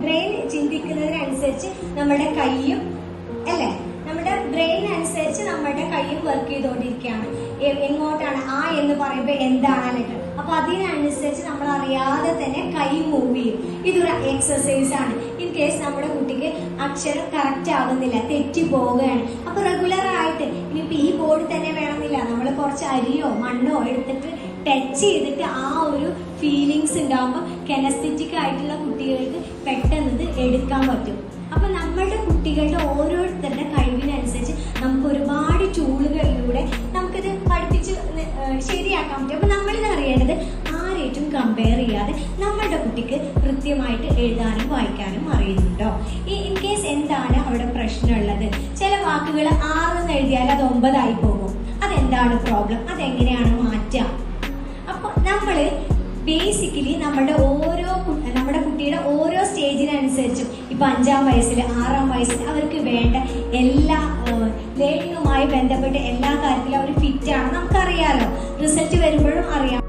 Brain ചിന്തിക്കുന്നതിനനുസരിച്ച് നമ്മുടെ കൈയും അല്ലേ, നമ്മുടെ ബ്രെയിൻ അനുസരിച്ച് നമ്മുടെ കൈയും വർക്ക് ചെയ്തുകൊണ്ടിരിക്കുകയാണ്. എങ്ങോട്ടാണ് ആ എന്ന് പറയുമ്പോൾ എന്താണ് ലെറ്റർ, അപ്പൊ അതിനനുസരിച്ച് നമ്മൾ അറിയാതെ തന്നെ കൈ മൂവ് ചെയ്യും. ഇതൊരു എക്സസൈസ് ആണ്. ഇൻ കേസ് നമ്മുടെ കുട്ടിക്ക് അക്ഷരം കറക്റ്റ് ആവുന്നില്ല, തെറ്റി പോവുകയാണ്, അപ്പൊ റെഗുലർ ആയിട്ട് ഇനിയിപ്പോ ഈ ബോർഡ് തന്നെ വേണമെന്നില്ല, നമ്മൾ കുറച്ച് അരിയോ മണ്ണോ എടുത്തിട്ട് ടച്ച് ചെയ്തിട്ട് ആ ഒരു ഫീലിങ്സ് ഉണ്ടാകുമ്പോൾ കെനസ്തെറ്റിക് ആയിട്ടുള്ള കുട്ടികൾക്ക് പെട്ടെന്ന് എടുക്കാൻ പറ്റും. അപ്പൊ നമ്മളുടെ കുട്ടികളുടെ ഓരോരുത്തരുടെ കഴിവിനനുസരിച്ച് നമുക്ക് ഒരുപാട് ടൂളുകളിലൂടെ നമുക്കിത് പഠിപ്പിച്ച് ശരിയാക്കാൻ പറ്റും. അപ്പൊ നമ്മളിത് അറിയേണ്ടത് ആരേറ്റും കമ്പയർ ചെയ്യാതെ നമ്മളുടെ കുട്ടിക്ക് കൃത്യമായിട്ട് എഴുതാനും വായിക്കാനും അറിയുന്നുണ്ടോ, ഇൻ കേസ് എന്താണ് അവിടെ പ്രശ്നമുള്ളത്. ചില വാക്കുകൾ 6 എന്ന് എഴുതിയാൽ അത് 9 ആയി പോകും. അതെന്താണ് പ്രോബ്ലം, അതെങ്ങനെയാണ് മാറ്റുക. അപ്പൊ നമ്മള് ബേസിക്കലി നമ്മുടെ കുട്ടിയുടെ ഓരോ സ്റ്റേജിനനുസരിച്ചും ഇപ്പൊ 5-ാം വയസ്സിൽ 6-ാം വയസ്സിൽ അവർക്ക് വേണ്ട എല്ലാ ലേണിങ്ങുമായി ബന്ധപ്പെട്ട് എല്ലാ കാര്യത്തിലും അവർ ഫിറ്റ് ആണ്. നമുക്കറിയാലോ, റിസൾട്ട് വരുമ്പോഴും അറിയാം.